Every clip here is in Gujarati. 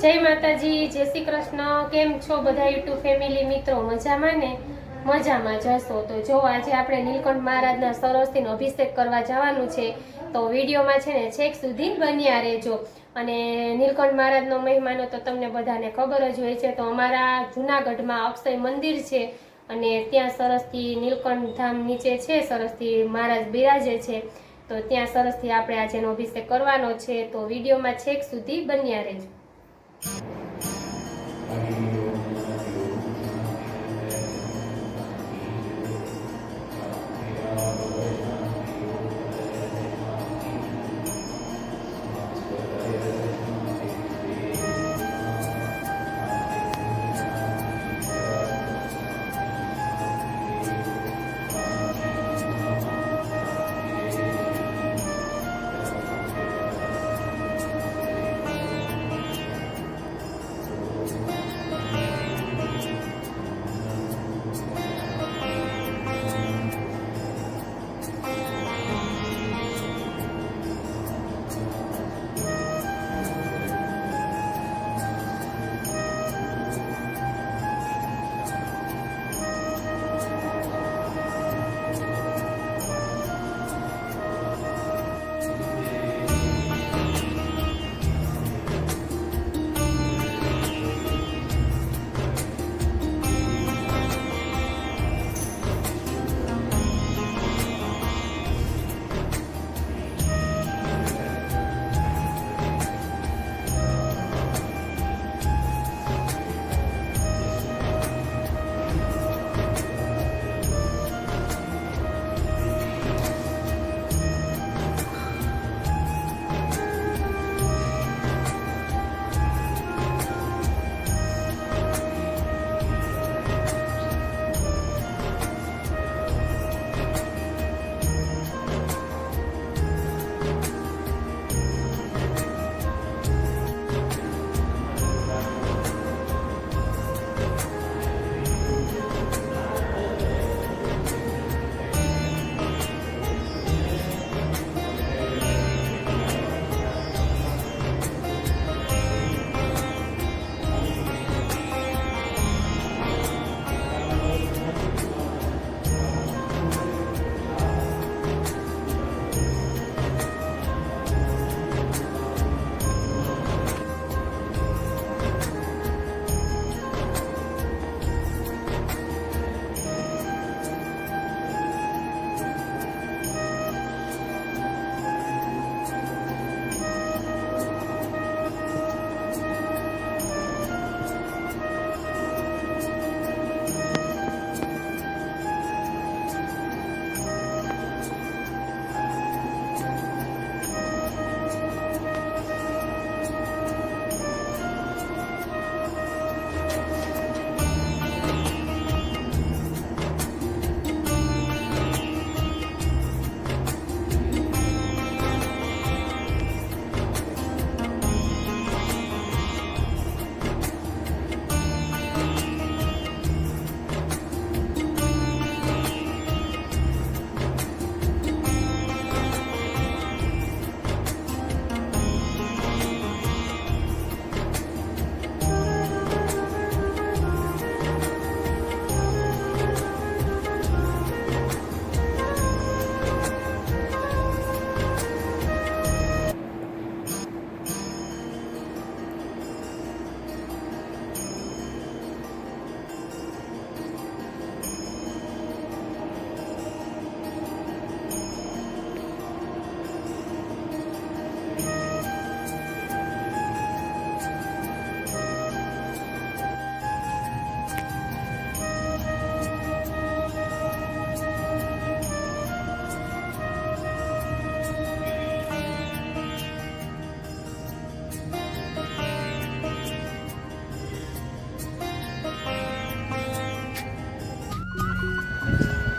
જય માતાજી, જય શ્રી કૃષ્ણ। કેમ છો બધા યુટ્યુબ ફેમિલી મિત્રો? મજામાં ને? મજામાં જશો તો જો આજે આપણે નીલકંઠ મહારાજના સરસથી અભિષેક કરવા જવાનું છે, તો વિડીયોમાં છે ને છેક સુધી બન્યા રહેજો। અને નીલકંઠ મહારાજનો મહિમાનો તો તમને બધાને ખબર જ હોય છે। તો અમારા જૂનાગઢમાં અક્ષય મંદિર છે અને ત્યાં સરસથી નીલકંઠ ધામ નીચે છે, સરસથી મહારાજ બિરાજે છે, તો ત્યાં સરસથી આપણે આજે એનો અભિષેક કરવાનો છે, તો વિડીયોમાં છેક સુધી બન્યા રહેજો।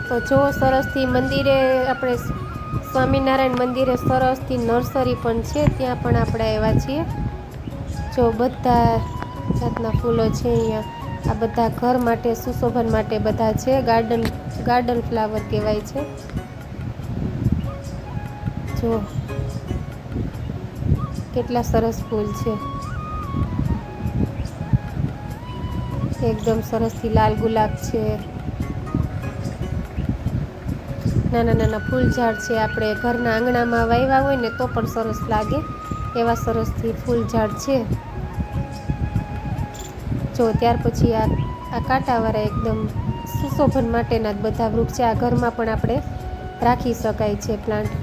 તો જો સરસથી મંદિરે આપણે સ્વામિનારાયણ મંદિરે સરસથી નર્સરી પણ છે, ત્યાં પણ આપણે આવ્યા છીએ। જો બધા જાતના ફૂલો છે અહીંયા, આ બધા ઘર માટે સુશોભન માટે બધા છે, ગાર્ડન ફ્લાવર કહેવાય છે। જો કેટલા સરસ ફૂલ છે। એકદમ સરસથી લાલ ગુલાબ છે, નાના નાના ફૂલ ઝાડ છે. આપણે ઘરના આંગણામાં વાવ્યા હોય ને તો પણ સરસ લાગે એવા સરસથી ફૂલ ઝાડ છે. જો ત્યાર પછી આ કાંટાવાળા એકદમ સુશોભન માટેના જ બધા વૃક્ષ છે. આ ઘરમાં પણ આપણે રાખી શકાય છે પ્લાન્ટ.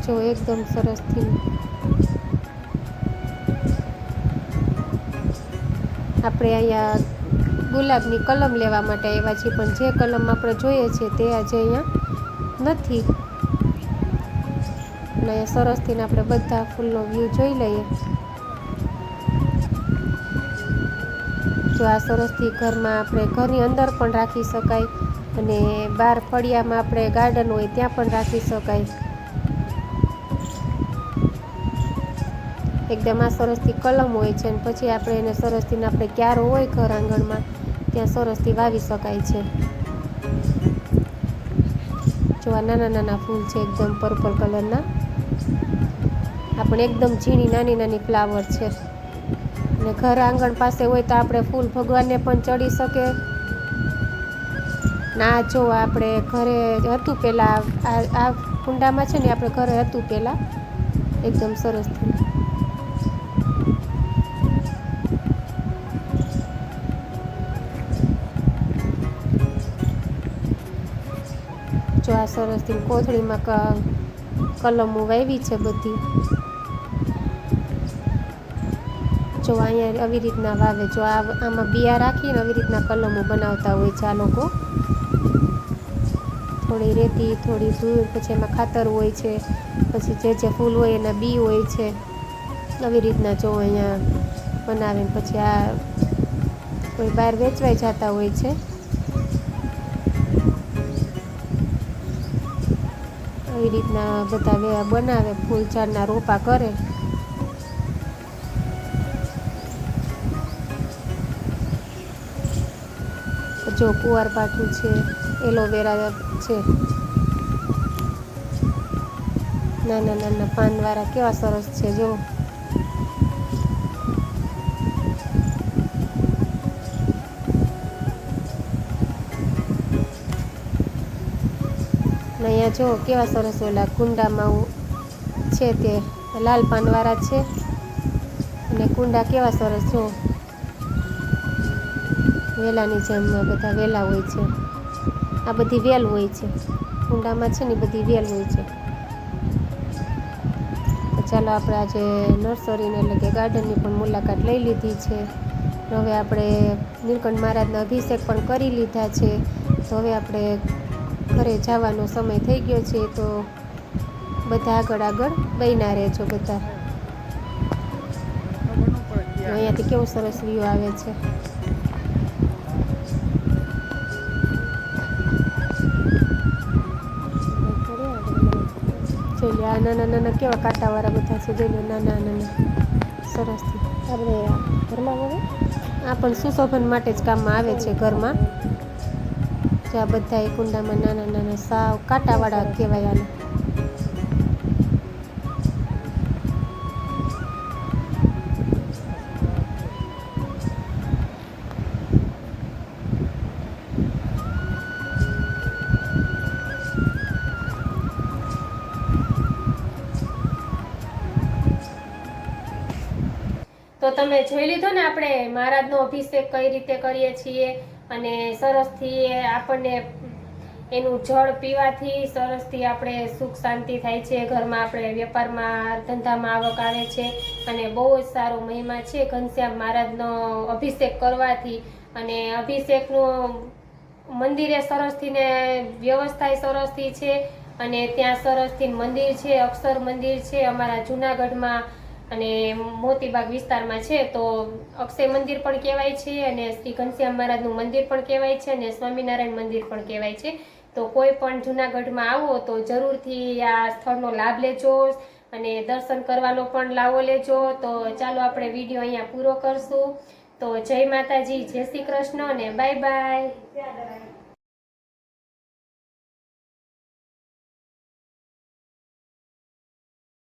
જો એકદમ સરસથી આપણે અહીંયા ગુલાબની કલમ લેવા માટે આવ્યા છીએ, પણ જે કલમ આપણે જોઈએ છે તે આજે અહીંયા નથી. અને અહીંયા સરસથી આપણે બધા ફૂલનો વ્યૂ જોઈ લઈએ. જો આ સરસથી ઘરમાં આપણે ઘરની અંદર પણ રાખી શકાય અને બહાર ફળિયામાં આપણે ગાર્ડન હોય ત્યાં પણ રાખી શકાય. એકદમ આ સરસથી કલમ હોય છે અને પછી આપણે એને સરસથી આપણે ક્યારો હોય ઘર આંગણમાં ત્યાં સરસથી વાવી શકાય છે. જો આ નાના નાના ફૂલ છે એકદમ પર્પલ કલરના. આ પણ એકદમ ઝીણી નાની નાની ફ્લાવર છે અને ઘર આંગણ પાસે હોય તો આપણે ફૂલ ભગવાનને પણ ચડી શકે. ના જો આપણે ઘરે હતું પહેલાં આ કુંડામાં છે ને આપણે ઘરે હતું પહેલાં એકદમ સરસથી. જો આ સરસથી કોથળીમાં કલમો વાવી છે બધી. જો અહીંયા આવી રીતના વાવે. જો આમાં બિયા રાખીને આવી રીતના કલમો બનાવતા હોય છે આ લોકો. થોડી રેતી, થોડી ધૂળ, પછી એમાં ખાતર હોય છે, પછી જે ફૂલ હોય એના બી હોય છે. આવી રીતના જો અહીંયા બનાવે. પછી આ કોઈ બહાર વેચવાઈ જતા હોય છે. આવી રીતના બધા બનાવે, ફૂલ ઝાડના રોપા કરે. જો કુંવારપાઠું છે, એલોવેરા છે, નાના નાના પાનવાળા કેવા સરસ છે. જો અહીંયા જો કેવા સરસ ઓલા કુંડામાં છે તે લાલ પાનવાળા છે અને કુંડા કેવા સરસ. જો વેલાની જેમ બધા વેલા હોય છે. આ બધી વેલ હોય છે કુંડામાં છે ને, બધી વેલ હોય છે. તો ચાલો આપણે આજે નર્સરીને એટલે કે ગાર્ડનની પણ મુલાકાત લઈ લીધી છે. હવે આપણે નીલકંઠ મહારાજના અભિષેક પણ કરી લીધા છે. તો હવે આપણે ઘરે જવાનો સમય થઈ ગયો છે. તો બધા આગળ બન્યા રહેજો બધા. અહીંયાથી કેવો સરસ વ્યૂ આવે છે. જોઈ લે આ નાના નાના કેવા કાંટાવાળા બધા છે. જોઈ લે નાના નાના સરસથી. આપણે ઘરમાં હવે આ પણ સુશોભન માટે જ કામમાં આવે છે ઘરમાં. જો આ બધા એ કુંડામાં નાના નાના સાવ કાંટાવાળા કહેવાય આને. તો તમે જોઈ લીધો ને આપણે મહારાજનો અભિષેક કઈ રીતે કરીએ છીએ. અને સરસથી આપણને એનું જળ પીવાથી સરસથી આપણે સુખ શાંતિ થાય છે. ઘરમાં આપણે વેપારમાં ધંધામાં આવક આવે છે અને બહુ જ સારો મહિમા છે ઘનશ્યામ મહારાજનો અભિષેક કરવાથી. અને અભિષેકનું મંદિરે સરસથી ને વ્યવસ્થા સરસથી છે અને ત્યાં સરસથી મંદિર છે, અક્ષર મંદિર છે અમારા જૂનાગઢમાં અને મોતીબાગ વિસ્તારમાં છે. તો અક્ષય મંદિર પણ કહેવાય છે અને શ્રી ઘનશ્યામ મહારાજનું મંદિર પણ કહેવાય છે અને સ્વામિનારાયણ મંદિર પણ કહેવાય છે. તો કોઈ પણ જૂનાગઢમાં આવો તો જરૂરથી આ સ્થળનો લાભ લેજો અને દર્શન કરવાનો પણ લાવો લેજો. તો ચાલો આપણે વિડીયો અહીંયા પૂરો કરશું. તો જય માતાજી, જય શ્રી કૃષ્ણ અને બાય બાય.